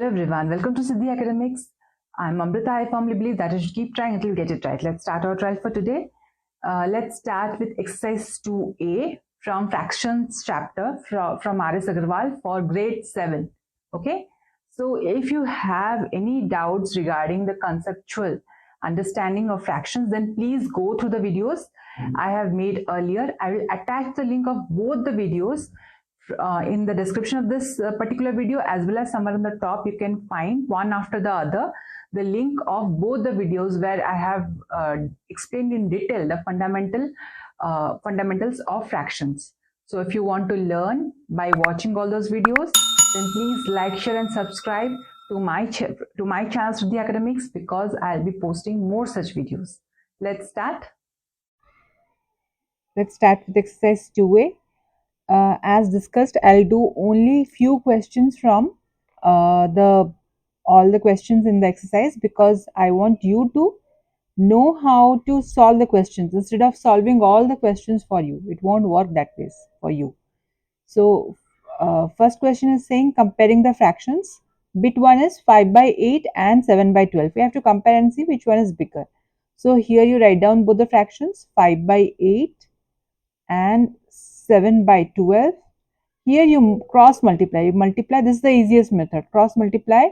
Hello everyone, welcome to Siddhi Academics. I'm Amrita. I firmly believe that you should keep trying until you get it right. Let's start our trial for today. Let's start with exercise 2A from fractions chapter from R.S. Agarwal for grade 7. Okay, so if you have any doubts regarding the conceptual understanding of fractions, then please go through the videos I have made earlier. I will attach the link of both the videos in the description of this particular video, as well as somewhere on the top you can find one after the other the link of both the videos where I have explained in detail the fundamentals of fractions. So if you want to learn by watching all those videos, then please like, share and subscribe to my channel Siddhi Academics, because I'll be posting more such videos. Let's start. Let's start with exercise 2A. As discussed, I'll do only few questions from all the questions in the exercise, because I want you to know how to solve the questions instead of solving all the questions for you. It won't work that way for you. So first question is saying comparing the fractions. Bit 1 is 5 by 8 and 7 by 12. We have to compare and see which one is bigger. So here you write down both the fractions, 5 by 8 and 7 by 12. Here you cross multiply. You multiply, this is the easiest method. Cross multiply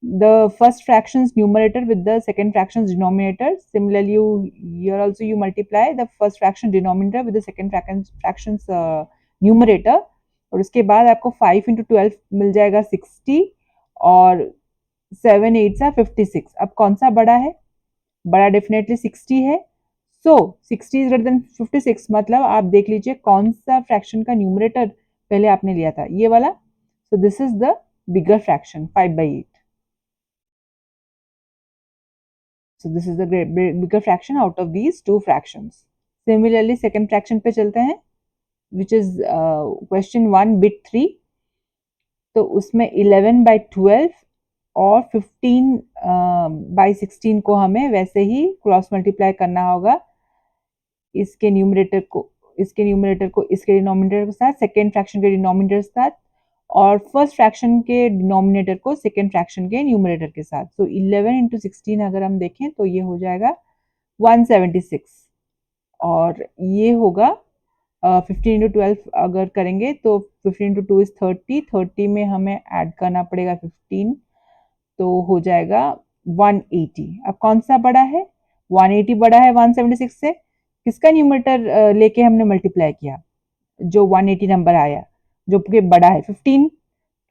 the first fraction's numerator with the second fraction's denominator. Similarly, here also you multiply the first fraction denominator with the second fraction's numerator. और उसके बाद आपको 5 into 12 मिल जाएगा 60 और 7 8 सा 56. अब कौन सा बड़ा है? बड़ा डेफिनेटली 60 है. सो 60 इज ग्रेटर देन 56, मतलब आप देख लीजिए कौन सा फ्रैक्शन का न्यूमरेटर पहले आपने लिया था, ये वाला. So this is the bigger fraction 5 by 8. So this is the bigger fraction out of these two fractions. Similarly, second fraction पे चलते हैं, which is question 1 bit 3. तो उसमें 11 by 12 और 15 by 16 को हमें वैसे ही क्रॉस मल्टीप्लाई करना होगा. इसके न्यूमरेटर को इसके डिनोमिनेटर के साथ, सेकेंड फ्रैक्शन के डिनोमिनेटर के साथ, और फर्स्ट फ्रैक्शन के डिनोमिनेटर को सेकेंड फ्रैक्शन के न्यूमरेटर के साथ. सो 11 into 16 अगर हम देखें तो ये हो जाएगा 176, और ये होगा 15 into 12 अगर करेंगे तो 15 into 2 is 30. 30 में हमें ऐड करना पड़ेगा 15, तो हो जाएगा 180. अब कौन सा बड़ा है? 180 बड़ा है 176 से. किसका न्यूमरेटर लेके हमने मल्टीप्लाई किया? जो 180 नंबर आया, जो कि बड़ा है 15,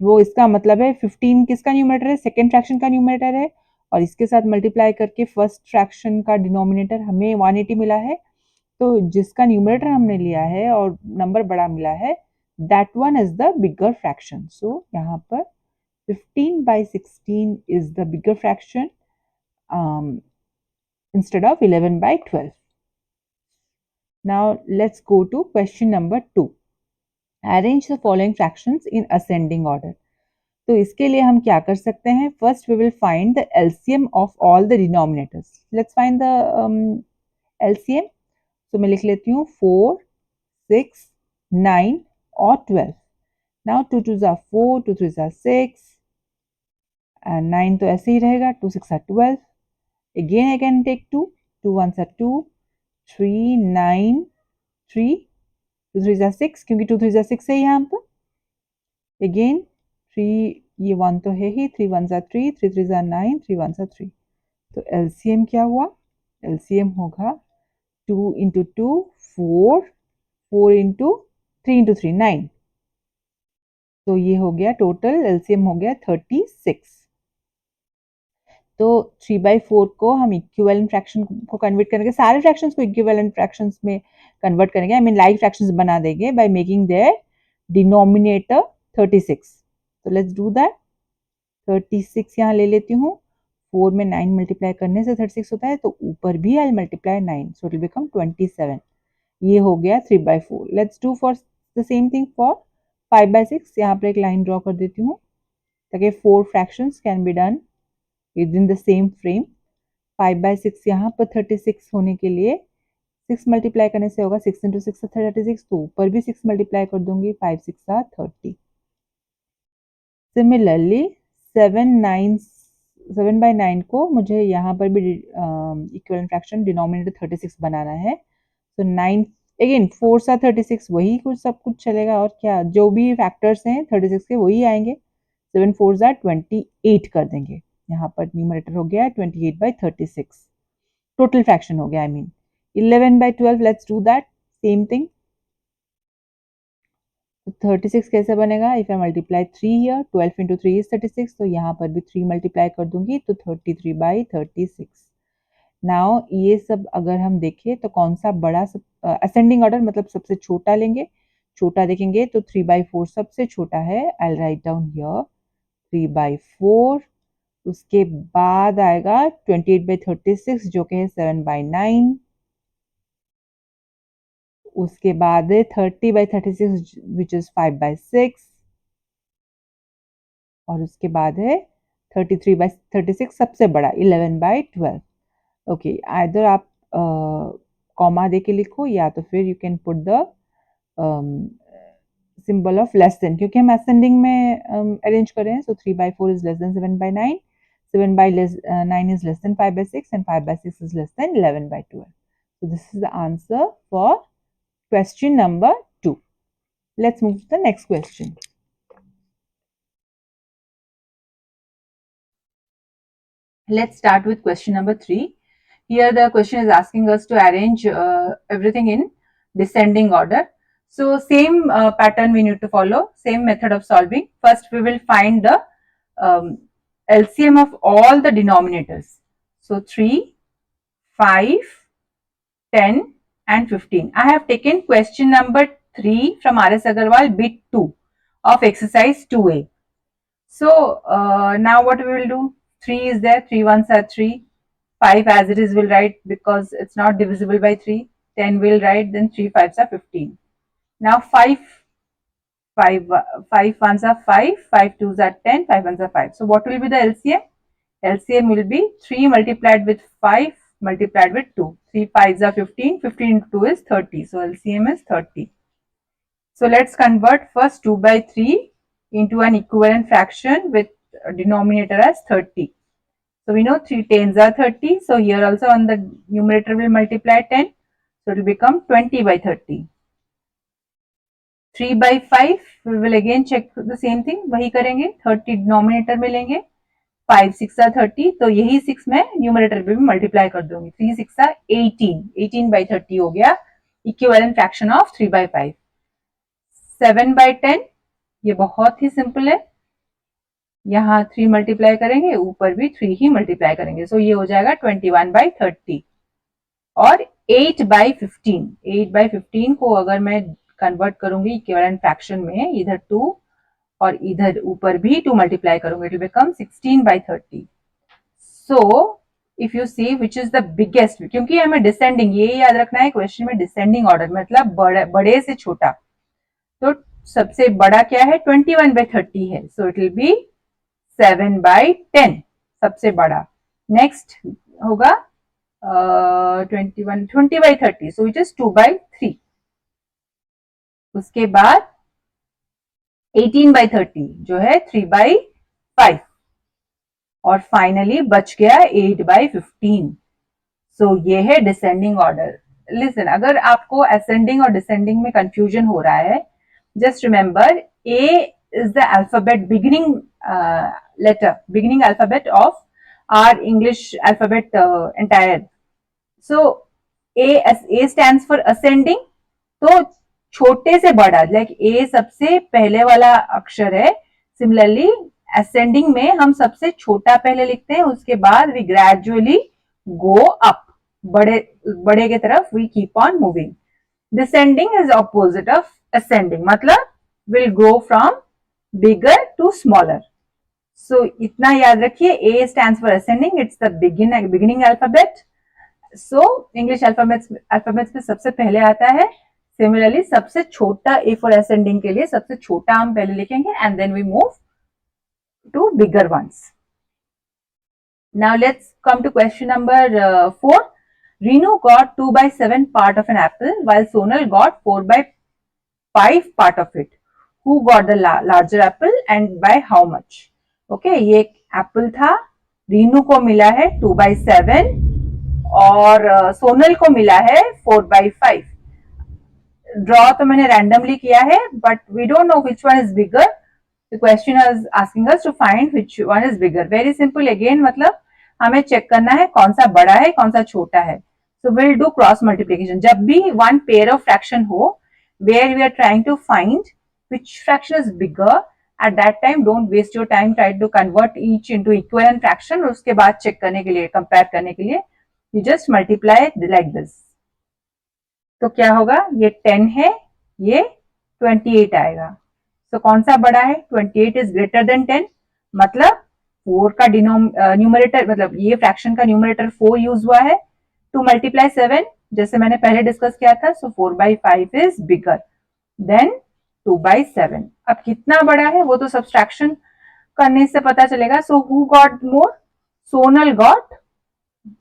वो इसका मतलब है 15 किसका न्यूमरेटर है? सेकेंड फ्रैक्शन का न्यूमरेटर है. और इसके साथ मल्टीप्लाई करके फर्स्ट फ्रैक्शन का डिनोमिनेटर हमें 180 मिला है. तो जिसका न्यूमरेटर हमने लिया है और नंबर बड़ा मिला है, that one is the bigger fraction. So यहाँ पर 15 by 16 is the bigger fraction instead of 11 by 12. Now let's go to question number 2. Arrange the following fractions in ascending order. तो इसके लिए हम क्या कर सकते हैं? First we will find the LCM of all the denominators. Let's find the LCM. तो मैं लिख लेती हूँ 4, 6, 9 और 12. Now 2 2s are 4, 2 3s are 6, and 9 तो ऐसे ही रहेगा, 2 6 are 12. Again I can take 2, 2 1s are 2, 3 9 3, 2 3s are 6, क्योंकि 2 3s are 6 है यहाँ पर. Again 3, ये 1 तो है ही, 3 1s are 3, 3 3s are 9, 3 1s are 3. तो LCM क्या हुआ? LCM होगा 2 into 2 4, 4 into 3 into 3 9. तो ये हो गया टोटल LCM हो गया 36. तो 3 by 4 को हम इक्विवेलेंट फ्रैक्शन को कन्वर्ट करेंगे, सारे फ्रैक्शंस को इक्विवेलेंट फ्रैक्शंस में कन्वर्ट करेंगे, आई मीन लाइक फ्रैक्शंस बना देंगे बाय मेकिंग देयर डिनोमिनेटर 36. तो लेट्स डू दैट. 36 यहाँ ले लेती हूँ. 4 में 9 मल्टीप्लाई करने से 36 होता है, तो ऊपर भी I multiply 9, so it will become 27. ये हो गया 3 by 4. Let's do for the same thing for 5 by 6. यहाँ पर एक लाइन ड्रॉ कर देती हूँ ताकि 4 fractions can be done within the same frame. 5 by 6 यहाँ पर 36 होने के लिए 6 मल्टीप्लाई करने से होगा 6 into 6 36, तो ऊपर भी 6 मल्टीप्लाई कर दूंगी, 5 6 are 30. Similarly 7/9 को मुझे यहाँ पर भी इक्विवेलेंट फ्रैक्शन डिनोमिनेटर 36 बनाना है। तो 9 अगेन 4 सा 36 वही कुछ सब कुछ चलेगा, और क्या जो भी फैक्टर्स हैं 36 के वही आएंगे। 7 4 सा 28 कर देंगे। यहाँ पर न्यूमरेटर हो गया 28/36, टोटल फ्रैक्शन हो गया। I mean 11/12, let's do that same thing. 36 कैसे बनेगा? If I multiply 3 here, 12 into 3 is 36, तो यहाँ पर भी 3 मल्टीप्लाई कर दूंगी तो 33/36। नाउ ये सब अगर हम देखें तो कौन सा बड़ा असेंडिंग ऑर्डर मतलब सबसे छोटा लेंगे। छोटा देखेंगे तो 3/4 सबसे छोटा है। आई राइट डाउन हियर 3/4। उसके बाद आएगा 28/36 जो कि है 7/9। उसके बाद है 30/36 विच इज 5/6, और उसके बाद है 33/36 सबसे बड़ा 11/12। ओके, आइदर आप कॉमा दे के लिखो या तो फिर you can put the symbol of less than, क्योंकि हम असेंडिंग में अरेंज कर रहे हैं। सो 3/4 is less than 7/9, 7/9 is less than 5/6, and 5/6 is less than 11/12. So this is the answer for question number 2. Let's move to the next question. Let's start with question number 3. Here the question is asking us to arrange everything in descending order. So same pattern we need to follow, same method of solving. First we will find the LCM of all the denominators. So 3, 5, 10 and 15. I have taken question number 3 from R.S. Agarwal bit 2 of exercise 2A. So now what we will do? 3 is there, 3 ones are 3. 5 as it is will write because it's not divisible by 3. 10 will write, then 3 5s are 15. Now 5 ones are 5, 5 2s are 10, 5 ones are 5. So what will be the LCM? LCM will be 3 multiplied with 5 multiplied with 2. 3 5s are 15, 15 into 2 is 30. So LCM is 30. So let's convert first 2/3 into an equivalent fraction with denominator as 30. So we know 3 tens are 30. So here also on the numerator will multiply 10. So it will become 20/30. 3/5 we will again check the same thing. वही करेंगे, 30 denominator में लेंगे, 5 6 are 30. तो यही 6 मैं numerator पे भी multiply कर दूंगी. 3 6 are 18. 18/30 हो गया equivalent fraction of 3/5. 7/10 ये बहुत ही सिंपल है. यहाँ 3 मल्टीप्लाई करेंगे, ऊपर भी 3 ही मल्टीप्लाई करेंगे. सो ये हो जाएगा 21/30. और 8/15, 8/15 को अगर मैं कन्वर्ट करूंगी इक्विवेलेंट फ्रैक्शन में, इधर 2 और इधर ऊपर भी 2 मल्टीप्लाई करूंगी, it will become 16/30. So if you see which is the biggest, क्योंकि हमें डिसेंडिंग, ये याद रखना है क्वेश्चन में, डिसेंडिंग ऑर्डर मतलब बड़े से छोटा. तो सबसे बड़ा क्या है? 21/30 है. सो इट विल बी 7/10 सबसे बड़ा. नेक्स्ट होगा 20/30, सो इट इज 2/3. उसके बाद 18/30 जो है 3/5. और फाइनली बच गया 8/15. सो ये है डिसेंडिंग ऑर्डर. लिसन, अगर आपको असेंडिंग और डिसेंडिंग में कंफ्यूजन हो रहा है, just remember A is the alphabet beginning letter, beginning alphabet of our English alphabet entire. So A stands for ascending. तो छोटे से बड़ा, like A सबसे पहले वाला अक्षर है. Similarly ascending में हम सबसे छोटा पहले लिखते हैं, उसके बाद we gradually go up, बड़े के तरफ we keep on moving. Descending is opposite of ascending, मतलब will go from bigger to smaller. So इतना याद रखिए, A stands for ascending, it's the beginning alphabet. So English alphabets में सबसे पहले आता है. Similarly सबसे छोटा A for ascending के लिए सबसे छोटा हम पहले लिखेंगे and then we move to bigger ones. Now let's come to question number 4. Renu got 2/7 part of an apple while Sonal got 4/5 part of it. Who got the larger apple and by how much? Okay, ये Apple था, रीनू को मिला है 2/7 और सोनल को मिला है 4/5. Draw तो मैंने रैंडमली किया है, but we don't know which one is bigger. The question is asking us to find which one is bigger. Very simple again, मतलब हमें चेक करना है कौन सा बड़ा है कौन सा छोटा है. So will do cross multiplication. जब भी वन पेयर ऑफ फ्रैक्शन हो where we are trying to find which fraction is bigger, at that time don't waste your time, try to convert each into equivalent fraction. और उसके बाद check करने के लिए, compare करने के लिए you just multiply like this. तो क्या होगा, ये 10 है, ये 28 आएगा. तो कौन सा बड़ा है, 28 इज ग्रेटर देन 10, मतलब 4 का न्यूमरेटर, मतलब ये फ्रैक्शन का न्यूमरेटर 4 यूज हुआ है टू मल्टीप्लाई 7, जैसे मैंने पहले डिस्कस किया था. सो 4/5 इज बिगर देन 2/7. अब कितना बड़ा है वो तो सब्सट्रैक्शन करने से पता चलेगा. So who got more, Sonal got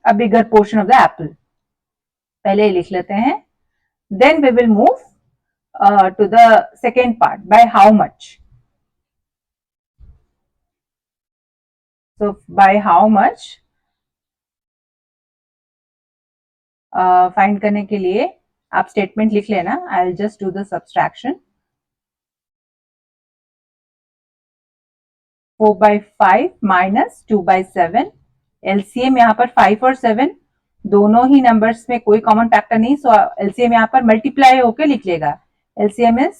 a bigger portion of the apple. पहले ही लिख लेते हैं. Then we will move to the second part, by how much. So by how much find करने के लिए आप स्टेटमेंट लिख लेना. I will just do the subtraction. 4/5 minus 2/7. LCM यहाँ पर 5 और 7 दोनों ही नंबर्स में कोई कॉमन फैक्टर नहीं, सो एलसीएम यहाँ पर मल्टीप्लाई होके लिख लेगा. LCM is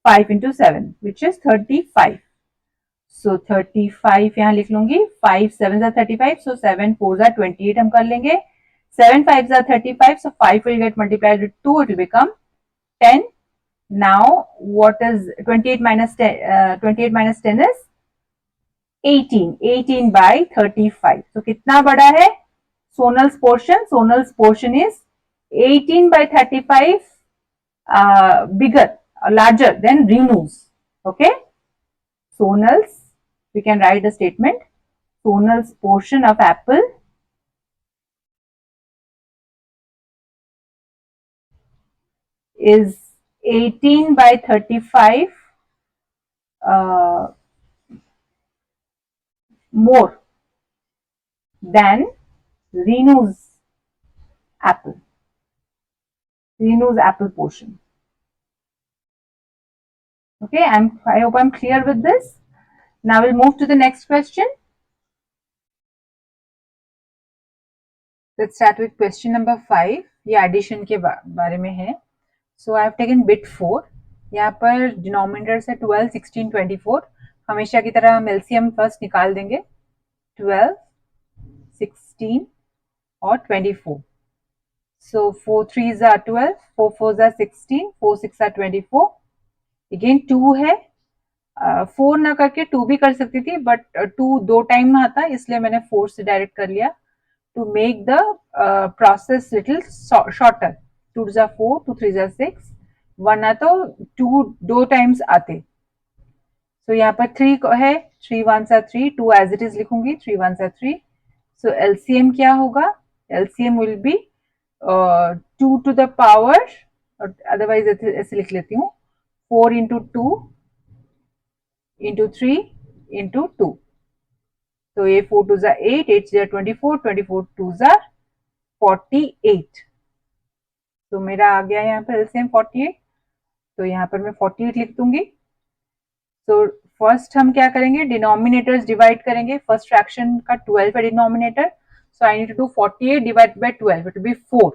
5 into 7 which is 35. So 35 यहाँ लिख लूंगी. 5 7s are 35, so 7 4s are 28 हम कर लेंगे. 7 5s are 35, so 5 will get multiplied with 2, it will become 10. Now what is 28 minus 10? 28 minus 10 is 18. 18/35. So कितना बड़ा है Sonal's portion? Sonal's portion is 18/35 bigger, larger than Renu's. Okay, Sonal's, we can write the statement. Sonal's portion of apple is 18/35 more than Renu's apple. Renu's apple portion. Okay, I hope I'm clear with this. Now we'll move to the next question. Let's start with question number 5. ये addition के बारे में है. So I have taken bit 4. यहाँ पर denominators है 12, 16, 24. हमेशा की तरह हम LCM फर्स्ट निकाल देंगे. 12, 16 और 24. So 4 3s are 12, 4 4s are 16, 4 6 are 24. Again 2 है. 4 ना करके 2 भी कर सकती थी, बट 2 दो टाइम में आता, इसलिए मैंने 4 से डायरेक्ट कर लिया to make the process little shorter. 2s are 4, 2 3s are 6. 1 आ तो 2 दो टाइम्स आते. So यहाँ पर 3 है, 3 1s are 3, 2 as it is लिखूंगी, 3 1s are 3. So LCM क्या होगा, LCM will be 2 to the power, otherwise ऐसे लिख लेती हूँ, 4 into 2 into 3 into 2. तो ये 4 2s are 8, 8 are 24, 24 2s are 48. तो मेरा आ गया यहाँ पर एलसीएम 48. तो यहाँ पर मैं 48 लिख दूंगी. तो फर्स्ट हम क्या करेंगे, डिनोमिनेटर्स डिवाइड करेंगे. फर्स्ट फ्रैक्शन का 12 है denominator, so I need to do 48 divide by 12, it will be 4.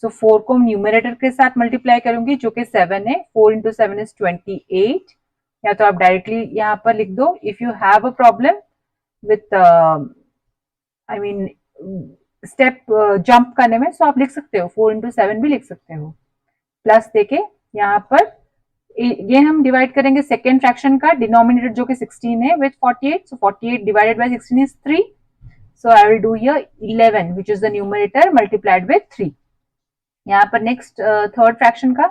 So 4 को न्यूमरेटर के साथ मल्टीप्लाई करूंगी जो कि 7 है. 4 into 7 is 28. या तो आप डायरेक्टली यहाँ पर लिख दो. If you have a problem with I mean step jump करने में, सो आप लिख सकते हो 4 into 7 भी लिख सकते हो. प्लस देके यहाँ पर ये हम डिवाइड करेंगे सेकेंड फ्रैक्शन का, डिनोमिनेटर जो कि 16 है with 48. So 48 divided by 16 is 3. So I will do here 11 which is the numerator multiplied with 3. यहाँ पर नेक्स्ट थर्ड फ्रैक्शन का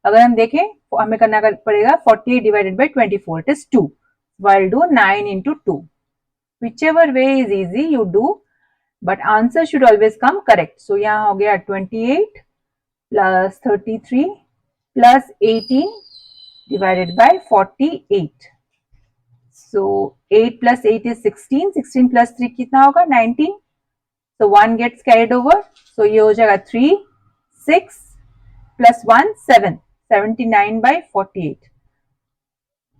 अगर हम देखें, हमें करना पड़ेगा 48 divided by 24, it is 2. So I will do 9 into 2. whichever way is easy you do, but answer should always come correct. So यहाँ हो गया 28 plus 33 plus 18 divided by 48. So 8 plus 8 is 16. 16 plus 3 कितना होगा? 19. So 1 gets carried over. So ये हो जाएगा 3, 6 plus 1, 7. 79 by 48.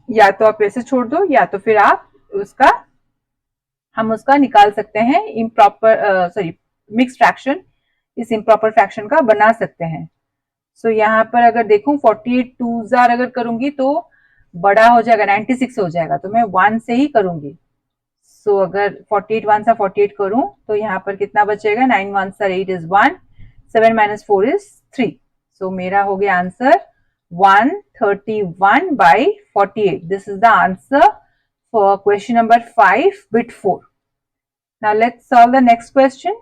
या तो आप ऐसे छोड़ दो या तो फिर आप हम उसका निकाल सकते हैं इम्प्रॉपर मिक्स फ्रैक्शन, इस इम्प्रॉपर फ्रैक्शन का बना सकते हैं. सो यहाँ पर अगर देखूं 48 2 अगर करूंगी तो बड़ा हो जाएगा, 96 हो जाएगा, तो मैं 1 से ही करूंगी. सो अगर 48 1 48 करूं तो यहाँ पर कितना बचेगा? 9 1 8 is 1, 7 minus 4 is 3. सो मेरा हो गया answer 131 by 48. This is the answer for question number 5 bit 4. Now let's solve the next question.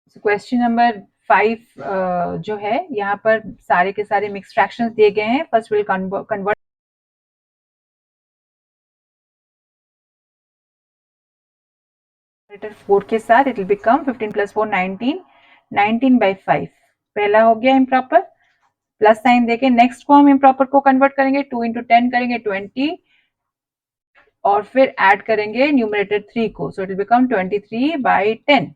So question number 5 जो है यहाँ पर सारे के सारे मिक्स फ्रैक्शंस दिए गए हैं. फर्स्ट विल कन्वर्ट 4 के साथ. It will become 15 plus 4 19, 19 by 5. पहला हो गया इम्प्रॉपर, प्लस साइन देके नेक्स्ट को हम इम्प्रॉपर को कन्वर्ट करेंगे. 2 into 10 करेंगे 20 और फिर ऐड करेंगे न्यूमरेटर 3 को. सो it will become 23 by 10.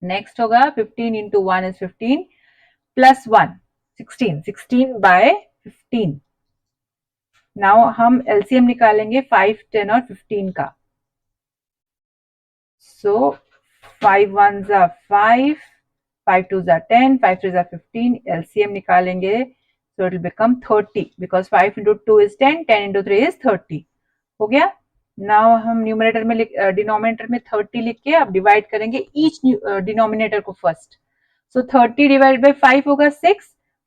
Next होगा 15 into 1 is 15 plus 1 16, 16 by 15. Now हम एलसीएम निकालेंगे 5 10 और 15 का. So 5 1s are 5, 5 2s are 10, 5 3s are 15. LCM निकालेंगे so it will become 30 because 5 into 2 is 10, 10 into 3 is 30. हो गया. नाउ हम न्यूमरेटर में डिनोमिनेटर में 30 लिख के अब डिवाइड करेंगे ईच डिनोमिनेटर को फर्स्ट. सो 30 डिवाइड बाय 5 होगा 6.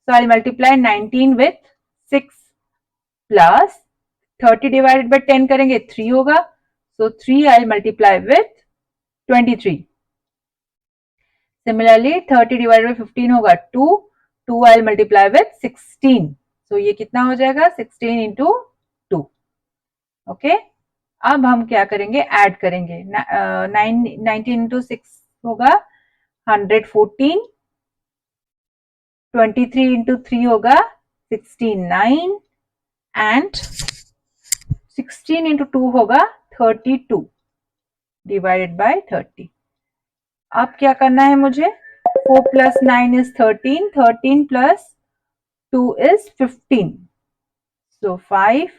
So I multiply 19 with 6 plus 30 divided by 10 करेंगे 3 होगा. So 3 I multiply with 23. Similarly 30 divided by 15 होगा 2, 2 I'll multiply with 16. So ये कितना हो जाएगा? 16 into 2. ओके. अब हम क्या करेंगे? ऐड करेंगे. 19 into 6 होगा 114, 23 into 3 होगा 69 and 16 into 2 होगा 32 divided by 30. अब क्या करना है मुझे? 4 plus 9 is 13, 13 plus 2 is 15. So 5,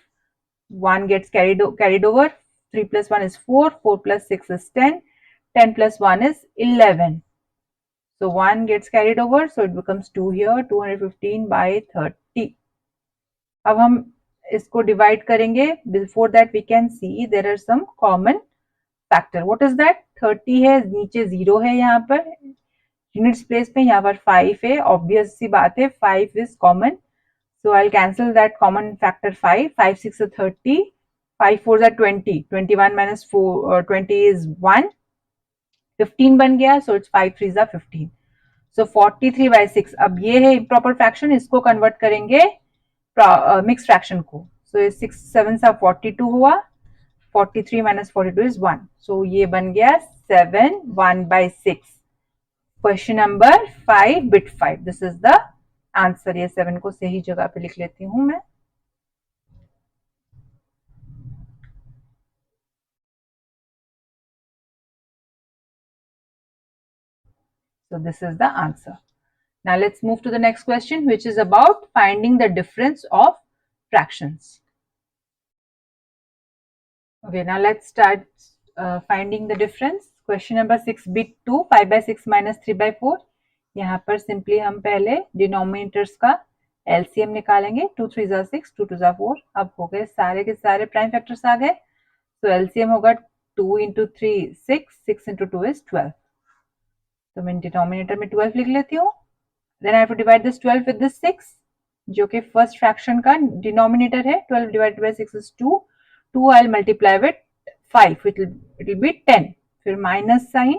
1 gets carried over, 3 plus 1 is 4, 4 plus 6 is 10, 10 plus 1 is 11. So 1 gets carried over, so it becomes 2 here, 215 by 30. अब हम इसको डिवाइड करेंगे. Before that we can see there are some common factor. What is that? 30 है, नीचे 0 है, यहाँ पर units place में यहाँ पर 5 है. ऑब्वियस सी बात है 5 is common. So I cancel that common factor 5. 5 6 30, 5 4 20, 21 minus 20 is 1, 15 बन गया. So it's 5 3 15. So 43 by 6. अब ये है इम्प्रॉपर फ्रैक्शन, इसको कन्वर्ट करेंगे मिक्स फ्रैक्शन को. सो 6 7 42 हुआ. 43 minus 42 is 1. So ये बन गया 7 1 by 6. Question number 5 bit 5. This is the answer. ये 7 को सही जगह पे लिख लेती हूँ मैं. So this is the answer. Now let's move to the next question, which is about finding the difference of fractions. Okay, now let's start finding the difference. Question number 6 bit 2, 5 by 6 minus 3 by 4. यहाँ पर simply हम पहले denominators का LCM निकालेंगे. 2 3 6, 2 2 4. अब हो गए सारे के सारे प्राइम फैक्टर्स आ गए. तो एलसीएम होगा 2 into 3 6, 6 into 2 is 12. तो मैं डिनोमिनेटर में 12 लिख लेती हूँ. Then I have to divide this 12 with this 6, जो कि फर्स्ट फ्रैक्शन का डिनोमिनेटर है. 12 divided by 6 is 2. 2 I'll multiply with 5. It will be 10. फिर minus sign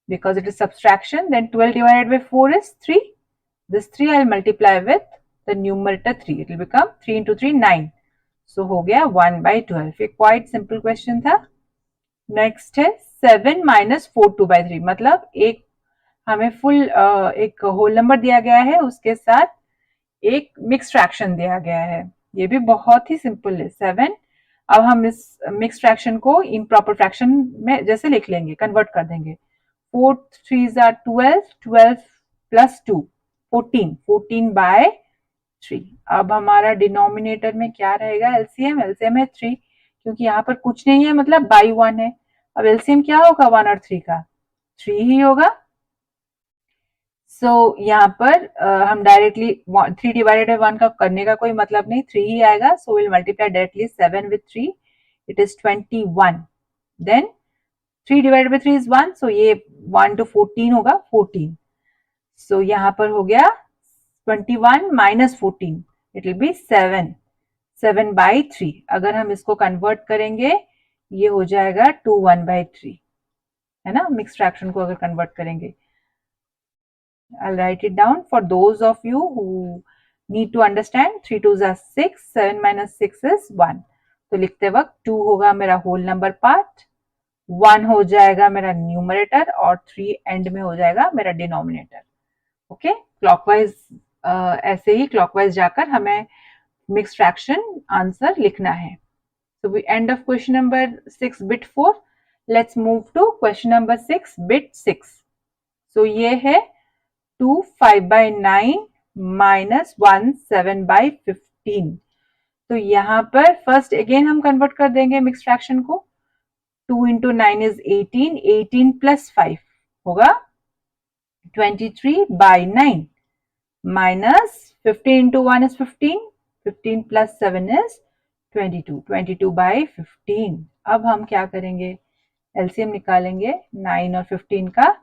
because it is subtraction. Then 12 divided by 4 is 3. This 3 I'll multiply with the numerator 3. It will become 3 into 3 9. So हो गया 1 by 12. ये quite simple question था. Next है 7 minus 4 2 by 3. मतलब एक हमें full एक होल नंबर दिया गया है, उसके साथ एक मिक्स फ्रैक्शन दिया गया है. ये भी बहुत ही सिंपल है 7। अब हम इस मिक्स फ्रैक्शन को इम्प्रॉपर फ्रैक्शन में जैसे लिख लेंगे, कन्वर्ट कर देंगे। 4 3s are 12, 12 प्लस 2 14, 14 बाय 3। अब हमारा डिनोमिनेटर में क्या रहेगा? एलसीएम, एलसीएम है 3, क्योंकि यहाँ पर कुछ नहीं है मतलब बाई 1 है। अब एलसीएम क्या होगा 1 और 3 का? 3 ही होगा। सो यहाँ पर हम डायरेक्टली 3 डिवाइडेड बाय 1 का करने का कोई मतलब नहीं, 3 ही आएगा। So will multiply directly 7 with 3, it is 21। Then 3 divided by 3 is 1, so ये 1 to 14 होगा 14। सो यहाँ पर हो गया 21 minus 14, it will B 7, 7 by 3। अगर हम इसको कन्वर्ट करेंगे ये हो जाएगा 21/3, है ना, मिक्स फ्रैक्शन को अगर कन्वर्ट करेंगे। I'll write it down for those of you who need to understand. 3 2s are 6, 7 minus 6 is 1। तो लिखते वक्त 2 होगा मेरा होल नंबर पार्ट, 1 हो जाएगा मेरा न्यूमरेटर और 3 एंड में हो जाएगा मेरा डिनोमिनेटर। ओके, क्लॉकवाइज ऐसे ही क्लॉकवाइज जाकर हमें मिक्स फ्रैक्शन आंसर लिखना है। So we end of question number 6 bit 4. Let's move to question number 6 bit 6. So ये है 2 5/9 minus 1 7/15। तो यहाँ पर फर्स्ट अगेन हम कन्वर्ट कर देंगे मिक्स फ्रैक्शन को। 2 into 9 is 18, 18 plus 5 होगा 23/9 minus 15 into 1 is 15, 15 plus 7 is 22, 22/15। अब हम क्या करेंगे? एलसीएम निकालेंगे 9 और 15 का।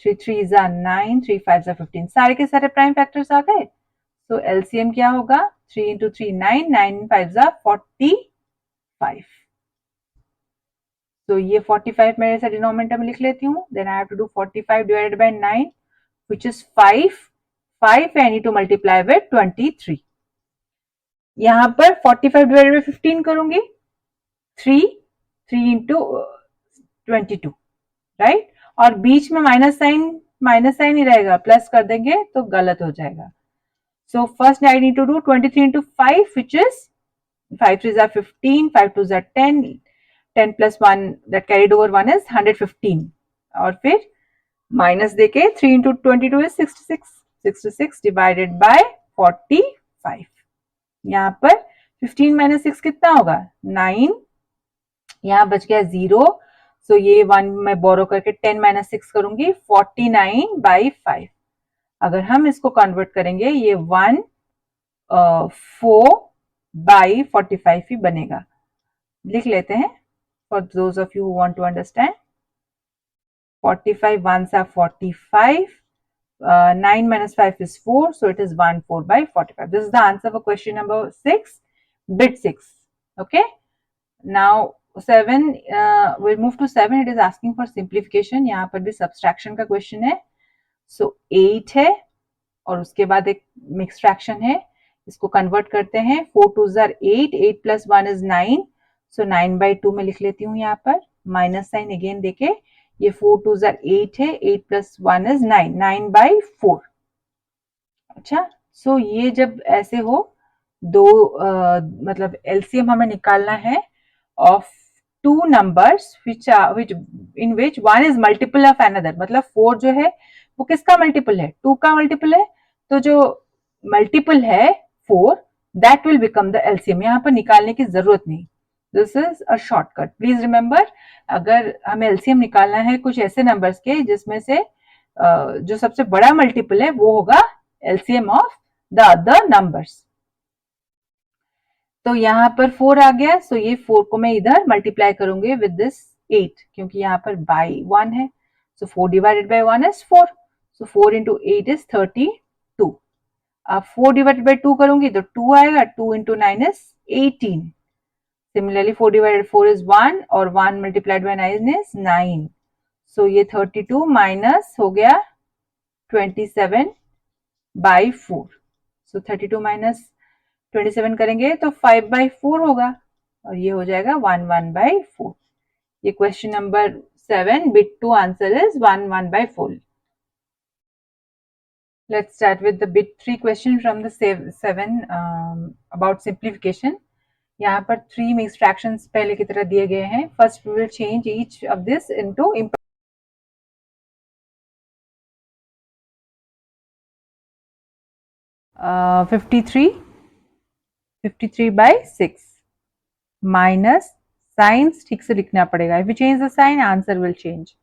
3 3s are 9, 3 5s are 15, सारे के सारे प्राइम फैक्टर्स आ गए। तो एलसीएम क्या होगा? 3 into 3 9, 9 5s are 45। तो ये 45 मेरे से डिनोमिनेटर में लिख लेती हूँ। Then I have to do 45 divided by 9 which is 5। 5 I need to multiply with 23। यहाँ पर 45 डिवाइडेड बाय 15 करूंगी, 3 3 इंटू 22, राइट। और बीच में माइनस साइन ही रहेगा, प्लस कर देंगे तो गलत हो जाएगा। So first I need to do 23 into 5 which is 5 3s are 15, 5 2s are 10, 10 plus 1 that carried over 1 is 115। और फिर माइनस देके 3 into 22 is 66, 66 divided by 45। यहाँ पर 15 minus 6 कितना होगा? 9। यहाँ बच गया 0, सो ये 1 मैं बोरो करके 10 minus 6 करूंगी, 49/5। अगर हम इसको कन्वर्ट करेंगे ये 4/45 ही बनेगा। लिख लेते हैं for those of you who want to understand. 45 1s are 45, 9 minus 5 is 4, so it is 14/45। This is the answer for question number 6 bit 6। okay, now 7 we'll move to 7। it is asking for simplification। यहाँ पर भी subtraction का question है। सो 8 है और उसके बाद एक मिक्स फ्रैक्शन है, इसको कन्वर्ट करते हैं। 4 2s are 8, 8 plus 1 is 9, सो 9/2 में लिख लेती हूँ यहाँ पर, माइनस साइन अगेन देके। ये 4 2s are 8 है, 8 plus 1 is 9, 9/4। अच्छा, सो ये जब ऐसे हो दो मतलब एलसीएम हमें निकालना है of two numbers which in which one is multiple of another। मतलब 4 जो है वो किसका मल्टीपल है? 2 का मल्टीपल है। तो जो मल्टीपल है 4 that will become the LCM. यहाँ पर निकालने की जरूरत नहीं, this is a shortcut. Please remember, अगर हमें एलसीएम निकालना है कुछ ऐसे नंबर्स के जिसमें से जो सबसे बड़ा मल्टीपल है वो होगा LCM of the other numbers. तो यहाँ पर 4 आ गया, सो ये 4 को मैं इधर मल्टीप्लाई करूंगी विद दिस 8, क्योंकि यहाँ पर बाई 1 है। सो 4 divided by 1 is 4, so 4 into 8 is 32। अब 4 डिवाइडेड बाई 2 करूंगी तो 2 आएगा, 2 into 9 is 18। Similarly 4 divided 4 is 1 और 1 मल्टीप्लाइड बाई 9 is 9। सो ये 32 माइनस हो गया 27/4। सो 32 माइनस 27 करेंगे तो 5/4 होगा और ये हो जाएगा 1/4। ये question number 7 bit 2 answer is 1/4। Let's start with the bit 3 question from the 7 about simplification. यहाँ पर 3 mixed fractions पहले की तरह दिए गए हैं. First we will change each of this into 53 by 6 minus signs ठीक से लिखना पड़ेगा. If we change the sign, answer will change.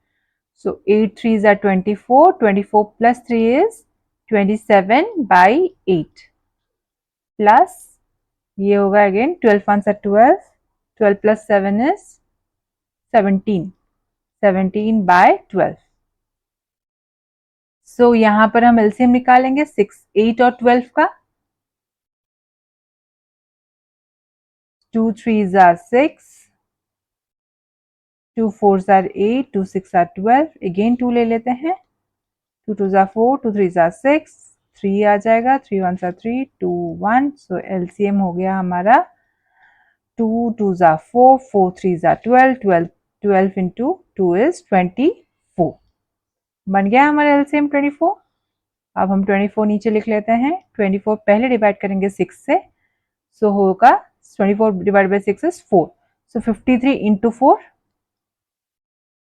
So 8 3s are 24. 24 plus 3 is 27 by 8 plus ये होगा again 12 ones are 12. 12 plus 7 is 17. 17 by 12. So यहाँ पर हम LCM निकालेंगे 6, 8 और 12 का. 2 3s are 6. 2 4s are 8. 2 6 are 12. Again 2 ले लेते हैं. 2 2s are 4. 2 3s are 6. 3 आ जाएगा. 3 1s are 3. 2 1. So LCM हो गया हमारा 2 2s are 4. 4 3s are 12. 12 into 2 is 24. बन गया हमारा LCM 24. अब हम 24 नीचे लिख लेते हैं. 24 पहले डिवाइड करेंगे 6 से. So होगा 24 divided by 6 is 4. So 53 into 4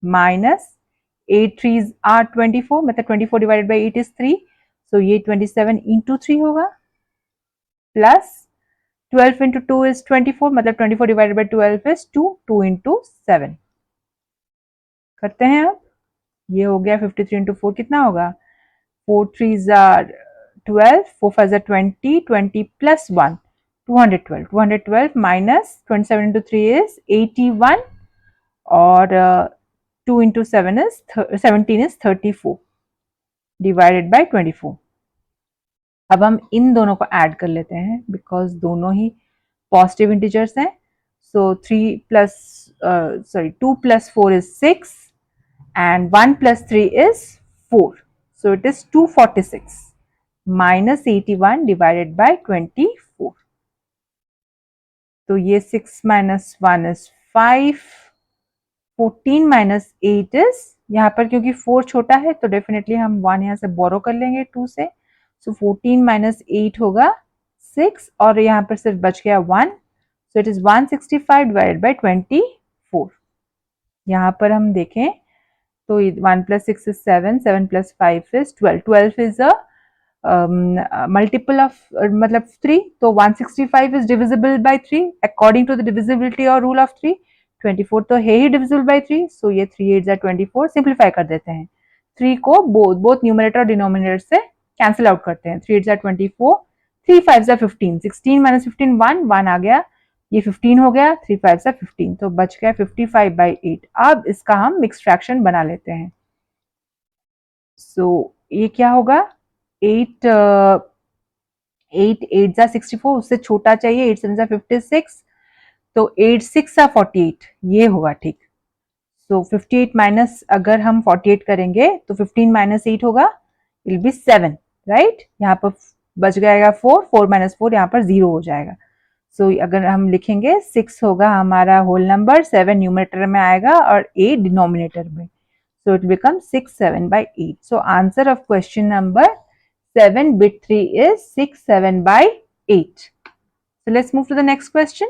minus 8 3s are 24. मतलब 24 divided by 8 is 3. So ये 27 into 3 होगा. Plus 12 into 2 is 24. मतलब 24 divided by 12 is 2. 2 into 7. करते हैं अब. ये हो गया 53 into 4 कितना होगा. 4 3s are 12. 4 5s are 20. 20 plus 1. 212. 212 minus 27 into 3 is 81 और 2 into 7 is 17 is 34 divided by 24. अब हम इन दोनों को ऐड कर लेते हैं बिकॉज दोनों ही पॉजिटिव इंटीजर्स हैं. सो 2 plus 4 is 6 and 1 plus 3 is 4. So it is 246 minus 81 divided by 24. तो ये 6 minus 1 is 5. 14 minus 8 is, यहाँ पर क्योंकि 4 छोटा है तो डेफिनेटली हम 1 यहाँ से बोरो कर लेंगे 2 से. सो 14 minus 8 होगा 6 और यहाँ पर सिर्फ बच गया 1. So it is 165 divided by 24. यहाँ पर हम देखें तो 1 plus 6 is 7. 7 plus 5 is 12. 12 is a multiple of मतलब 3. तो 165 is divisible by 3 according to the divisibility or rule of 3. 24 तो है ही divisible by 3. So ये 3 8s are 24. सिंप्लीफाई कर देते हैं. 3 को बोथ न्यूमरेटर और डिनोमिनेटर से कैंसिल आउट करते हैं. 3 8s are 24. 3 5s are 15. 16 minus 15 1 आ गया. ये 15 हो गया. 3 5s are 15. तो बच गया 55 by 8. अब इसका हम मिक्स फ्रैक्शन बना लेते हैं. So ये क्या होगा. 8 8s are 64. उससे छोटा चाहिए. 8 7s are 56. तो 8 6 are 48. ये होगा ठीक. सो 58 माइनस अगर हम 48 करेंगे तो 15 माइनस 8 होगा. It be 7 right. यहाँ पर बच जाएगा 4. 4 माइनस 4 यहाँ पर 0 हो जाएगा. सो अगर हम लिखेंगे 6 होगा हमारा होल नंबर. 7 न्यूमरेटर में आएगा और 8 डिनोमिनेटर में. So it becomes 6 7 by 8. So answer of question number 7 bit 3 is 6 7 by 8. So let's move to the next question.